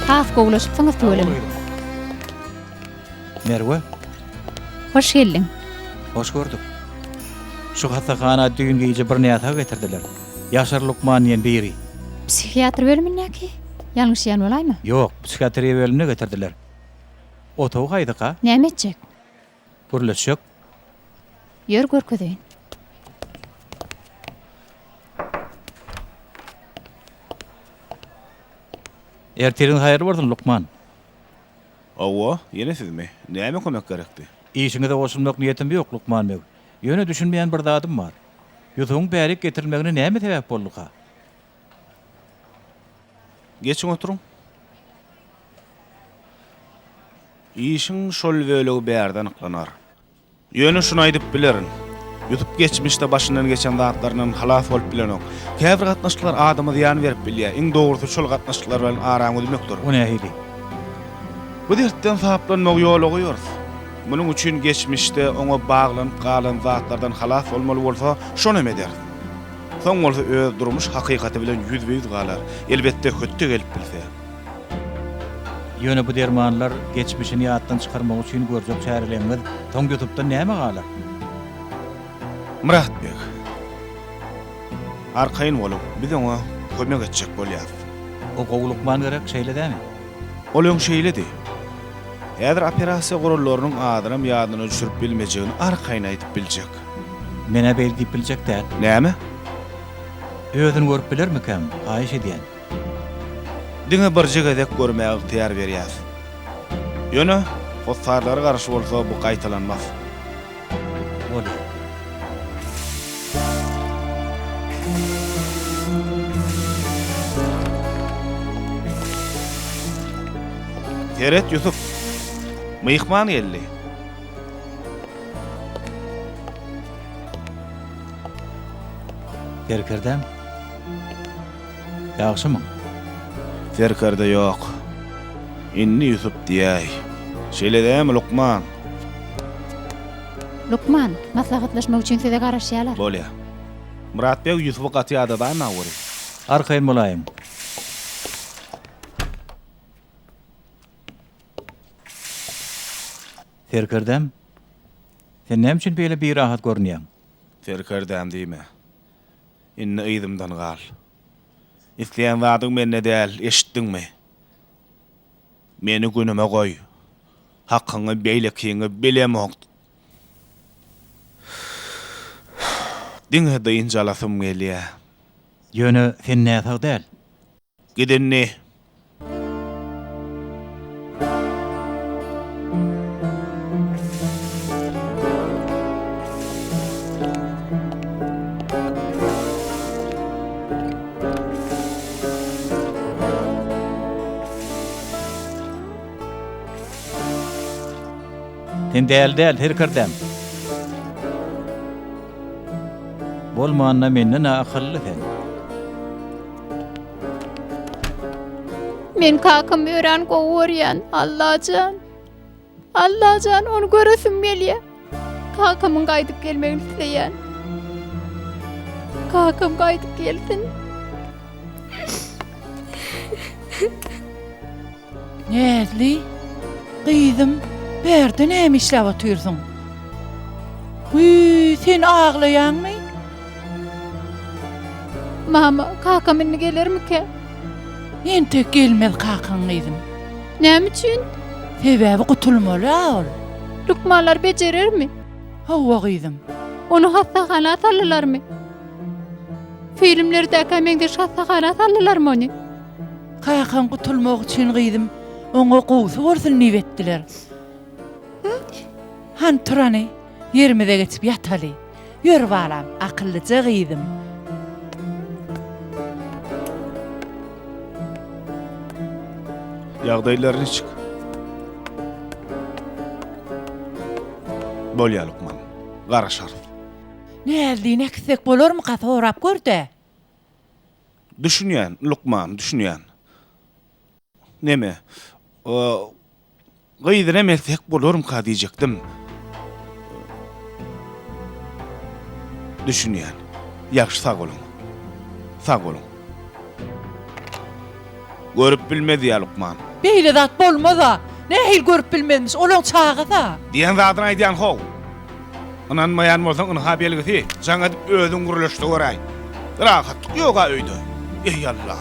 Tas gowlaşypsyňyz tölelim. Merwe, Hoş geldin. hoş gördük. Şu hasahana düýün gece bir näse getirdiler. Ýaşar Lukman ýen biri. Psihiatr bölümindäki? Ýalňyş ýan bolaymy? Ýok, psihiatriýa bölümine getirdiler. Otaw gaýdyka, Näme etjek? gürleşik. Ýör görkedeýin. Erteliň haýry bolsun Lukman. Owa, ýene sizmi? Näme kömek gerekdi? İşiňize goşulmak niýetim ýok Lukman mew. Ýöne düşünmeýän bir zadym bar. Ýutugyň bärik getirilmegine näme sebäp bolduka? Geçin oturuň. İşiň şol bölegi bärden aklanar. Ýöne şunu aýdyp bilerin. Ýutup geçmişde başyndan geçen zatlarynyň halas bolup bilenok. Käbir gatnaşyklar adama ziýan berip bilýär. Iň dogrusu şol gatnaşyklar bilen araň ödümekdir. O nähili? Bu dertten saplanmak ýoly goýar. Munyň üçin geçmişde oňa baglanyp galan zatlardan halas bolmaly bolsa, şonu eder. Soň bolsa öz durmuş hakykaty bilen ýüzbeýiz galar. Elbetde hötde gelip bilse. Ýöne bu dermanlar geçmişini ýatdan çykarmak üçin görjek çärelerimiz soň ýutupda näme galar? Muratbek. Arkaýyn bolup, biz oňa kömek etjek bolýar. O gowlukman gerek şeýle dämi? Olaň şeýledi. Häzir operasiýa gurularynyň adynam ýadyna düşürip bilmejegini arkaýyn aýdyp biljek. Mene bel diýip biljek däl. Näme? Özüni görüp bilermikäm? Haýyş edýän. Diňe bir jegedek görmäge ýar berýär. Ýöne, hossarlara garşy bolsa bu gaýtalanmaz. Bolýar. Teret Yusuf. Myhman geldi. Ferkerdem. Ýagşymy? Ferkerde ýok. Inni Yusuf diýäy. Şeýledämi Lukman? Lukman, maslahatlaşmak üçin size garaşýarlar. Bolýar. Muratbek Yusufy gatyada da nawry. Arkaýyn bolayım. Ferkerdem. Sen näme üçin beýle bir rahat görünýäň? Ferkerdem diýme. Inni ýdymdan gal. Isleýän wadyň menne däl, eşitdiňmi? Meni günüme goý. Hakkyňy beýlekiňi bilemok. Diňe daýyn jalasym gelýär. Ýöne sen näse däl? Gidenni. Sen däl, Ferkerdem. Bolmanna menden akylly sen. Men kakam ören gowuryan, Allahjan. Allahjan, onu göresim gelýär. Kakamın gaýdyp gelmegini isleýän. Kakam gaýdyp gelsin. Näzli? Gyzym, berde näme işläp otyrsyň? Sen ağlaýanmy? Mama, kakam inni gelermike? Ente gelmez kakan gyzym. Näme üçin? Sebäbi gutulmaly ol. Lukmanlar bejerirmi? Hawa gyzym. Onu hastahana sallarlarmy? Filmlerde kämengde hastahana sallarlarmy onu? Kakan gutulmak üçin gyzym, oňa gowsy bolsun niwetdiler. Han turany, yerimize geçip ýataly. Ýör balam, akyllyja gyzym. Ýagdaýlary niçik? Bolýa Lukman. Garaşar. Näzli näksek bolarmy gasorap görde? Düşünýän Lukman, düşünýän. Neme? Gyýdyr emelsek bolarym ka diýjekdim. Düşünýän. Ýaxşy sag bolun. Sag bolun. Görüp bilmedi ya Lukman. Beýle zat bolmaz. Nähil görüp bilmedimiz, olaň çağı da. Diýen zadyny aýdýan how. Ananmaýan bolsaň ony ha belgisi. Jaňa dip özüň guruluşdy göräý. Rahat ýoga öýdü. Ey Allah.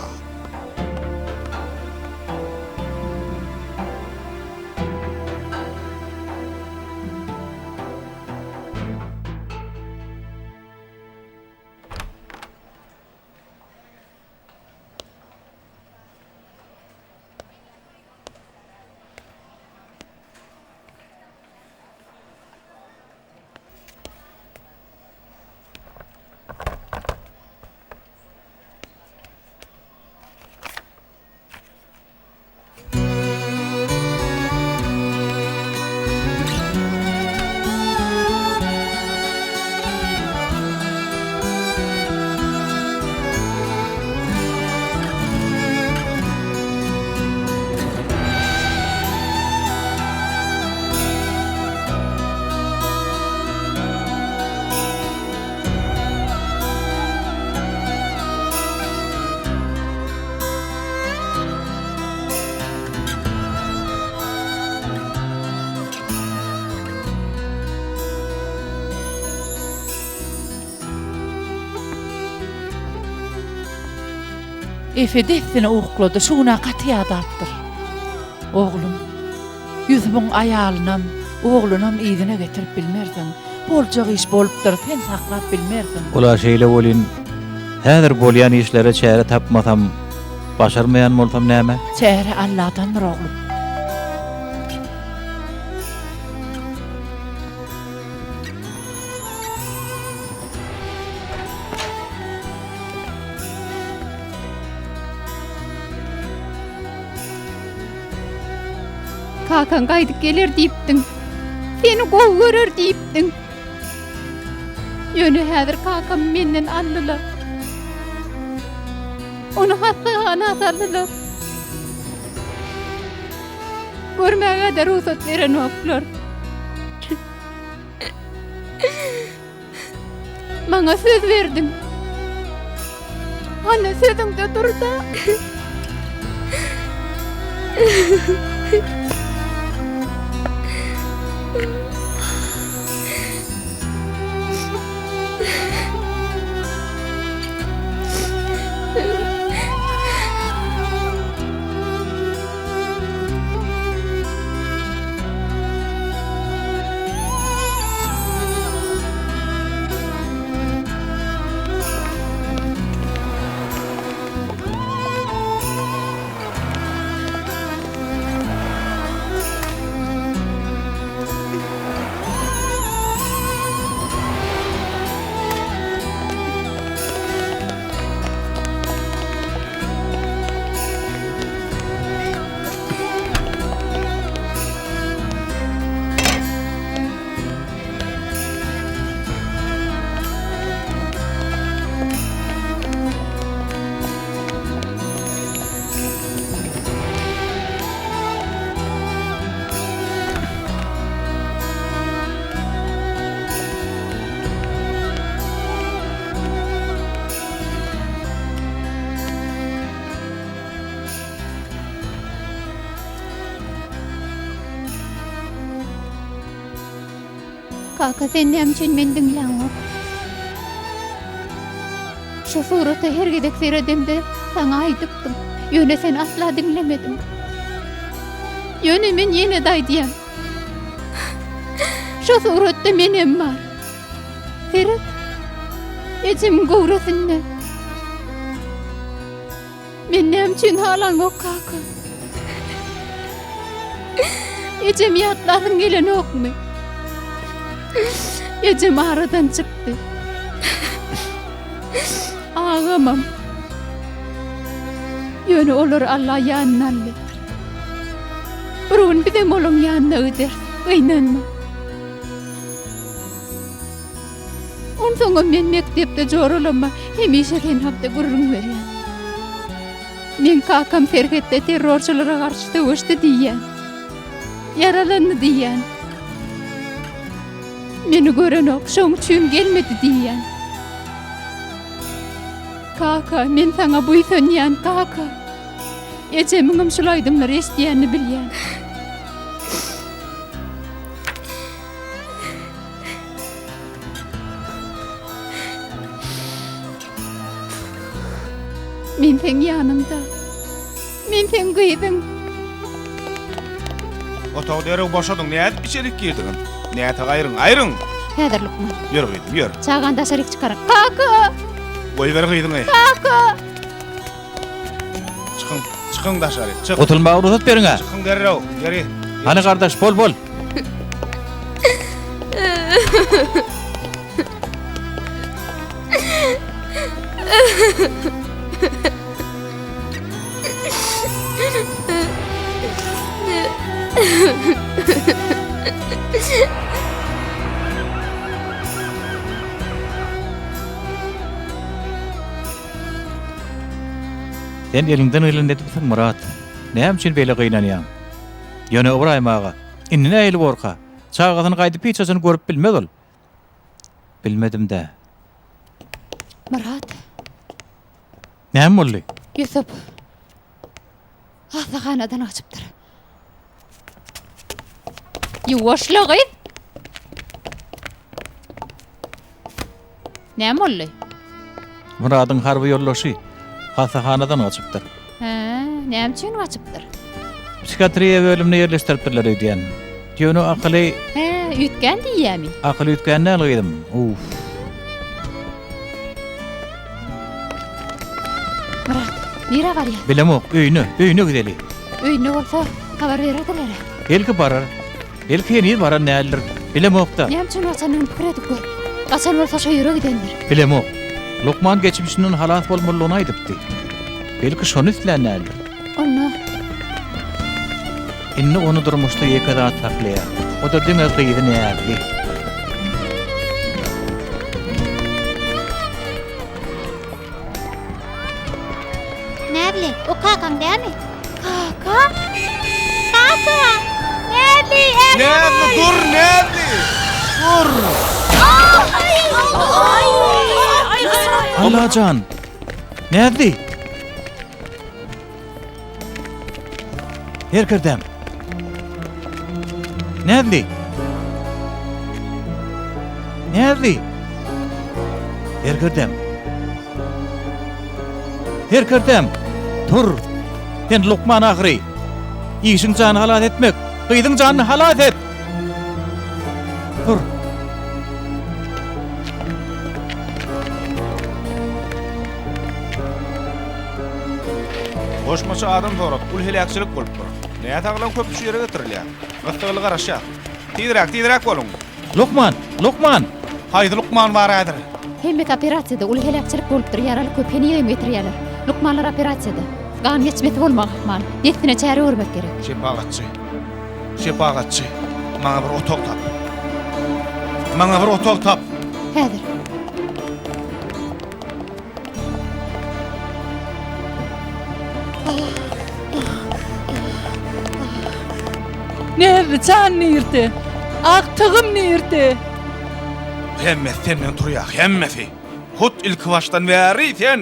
Efe dessine uklady, şuna gatyadapdyr. Oglum, yüzümiň aýalynam, oglunam ýzyna getirip bilmersiň. Boljak iş bolupdyr, sen saklap bilmersiň. Ola şeýle bolýan. Häzir bolýan işlere çäre tapmasam, başarmaýan bolsam näme? Çäre Allah'tandyr oglum. Kakan gaýdyp geler diýipdiň. Seni gowy görer diýipdiň. Ýöne häzir kakam menden aldylar. Onu hastahana saldylar. Görmäge de ruhsat beren oklar. Maňa söz berdiň. Anne sözüňde durda. Kaka sen näme üçin meni diňläňok? Şu surata her gedek seredemde sana aýdypdym. Ýöne sen asla dinlemedin. Ýöne men ýene daýdym. Şu suratda menem bar. Ferit, ecem gowrasynda. Men näme üçin halaňok kaka? Ecem ýatlaryň gelenokmy? Ecem aradan çykdy. Ağamam. Ýöne olar Allah ýanyna aldy. Burun bize molum ýanyna öder. Oynanma. Onsoňa men mektepde jorulama hemişe sen hapda gurrun berýän. Men kakam Serhetde terrorçylara garşy döwüşdi diýen. Yaralandy diýen. Meni görenok şoň üçin gelmedi diýen. Kaka, men sana buýsanýan kaka. Ecemiňim şulaýdymlar eşdiýänini bilýän. Men sen ýanymda. Men sen gyýdym. Otağı derek boşadyň, näde içerik girdiň? Näde gaýryň, aýryň. Häzir Lukman. Ýör gyýdym, ýör. Çağanda şerik çıkarak. Kaka! Goý ber gyýdyň. Kaka! Çıkın daşary. Çık. Otulmagy ruhsat beriňe. Çıkın derrew. Geri. Hani kardeş bol. Sen elinden ýetipsiň Murat. Näme üçin beýle gynanýaň? Ýöne Ibrahim ağa, inni näýli gorka? Çağasyny gaýdyp hiçasyny görüp bilmez ol. Bilmedim-de. Murat, Näme boldy? Yusuf. Hastaxanadan açypdyr. Ýuwaşlagy. Näme boldy? Muradyň harby ýollaşy hastaxanadan açypdyr. Näme üçin açypdyr? Psikiatriýa bölümine ýerleşdiripdirler diýen. Ýöne akyly, Ütgen diýämi? akyly ütgänni alydym. Uf. Murat, nire barýar? Bilemok, öýüne gideli. Öýüne bolsa habar bererdiler. Belki barar. Belki ýene barar näler. Bilemok da. Näme üçin açanyň pikir edip gör. Gaçan bolsa şo ýere gidendir. Bilemok. Lokman geçmişinin halat bolmalygyny aýdypdy. Belki şonu islenäler. Onu Inni onu durmuşda ýekada taklaýar. O da demek gyýdy nädi? Näbli? O kakan dämi? Kaka? Kaka! Näbli? Näde dur, näde? Dur. Alacan. Nädi? Herkerdem. Nädi? Nädi? Herkerdem. Tur. Sen Lukman agry. Ýeşiň jany halat etmek. Gyýdyň janyny halat et. Tur. Boşmaça adam sorak, ul helakçylyk bolup dur. Näde taglan köp şu ýere getirilýär. Gıttygyly garaşa. Tidirak bolun. Lukman. Haýdy Lukman bar ädir. Hemmet operasiýada ul helakçylyk bolupdyr, ýaraly köpeni ýeňe getirýärler. Lukmanlar operasiýada. Gan geçmeti bolmak man. Destine çäre görmek gerek. Şepagatçy. Maňa bir otok tap. Häzir. Nerede can nirdi? Aktığım nirdi? Hemme senden turýak, hemmefi. Hut ilk baştan bäri sen.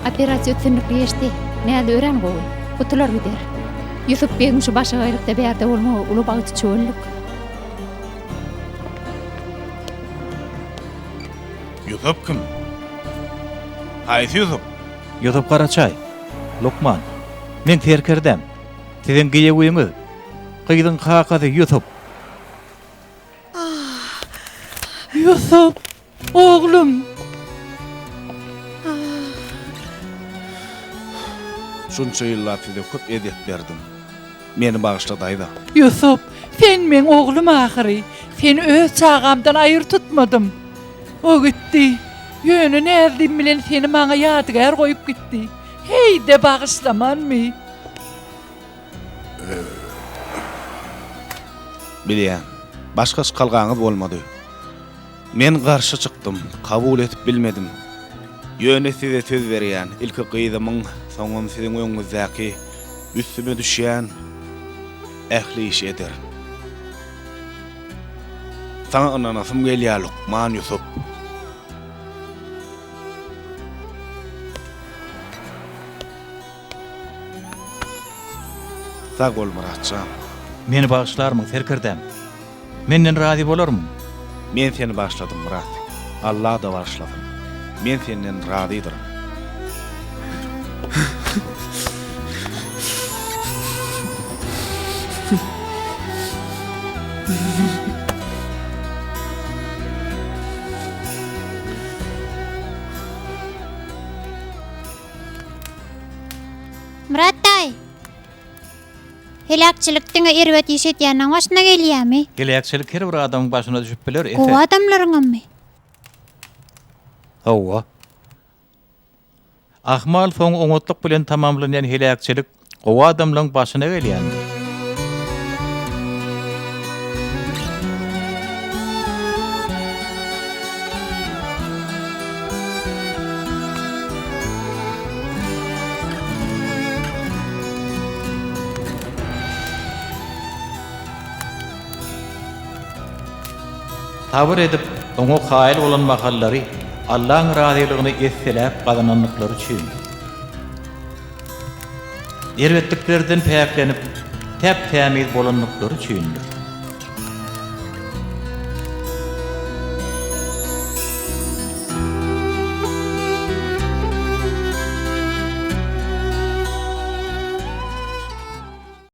Operasiýa ötünlik geçdi. Näde ören gowy. Kutular gider. Yusuf begiň şu başa gaýrykda berde bolmagy uly bagty çöllük. Yusuf kim? Haýsy Yusuf? Yusuf Karaçay, Lokman. Men terkerdem. Siziň giýe güýüňiz. Gyýdyň kakasy Yusuf. Yusuf, oğlum. Şunça ýyllar size köp edip berdim. Meni bağışla daýda. Yusuf, sen men oğlum ahiri. Sen öz çağamdan ayır tutmadım. O gitti. Yönü nerdim bilen seni maňa ýadygär goýup gitti. Heyde bağışlaman mı? Bilýän, başgasy kalgaňyz bolmady. Men garşy çykdym, kabul etip bilmedim. Ýöne size söz berýän, ilki gyýdymyň, soňam siziň öňüňizdäki üstüme düşýän ähli iş eder. Sana ananasym gelýär Lokman Yusuf. Sag bol Muratcan. Meni bağışlarmyň terkerdem. Menden razy bolarmyň? Men seni başladım Murat. Allah da başladım. Men senden razydyr. Murat daý. Helakçylykdyň erwet ýeşetýäniň başyna gelýärmi? Gelekçilik her bir adamyň başyna düşüp biler. Gowy adamlaryňamy? Hawa. Ahmal soň oňotluk bilen tamamlanýan helakçylyk gowy adamlaryň başyna gelýändir. Tabir edip oňa haýyl bolan mahallary Allah'ın razylygyny esselep gazananlyklary üçin. Erwetliklerden päklenip täp-tämiz bolanlyklary üçindir.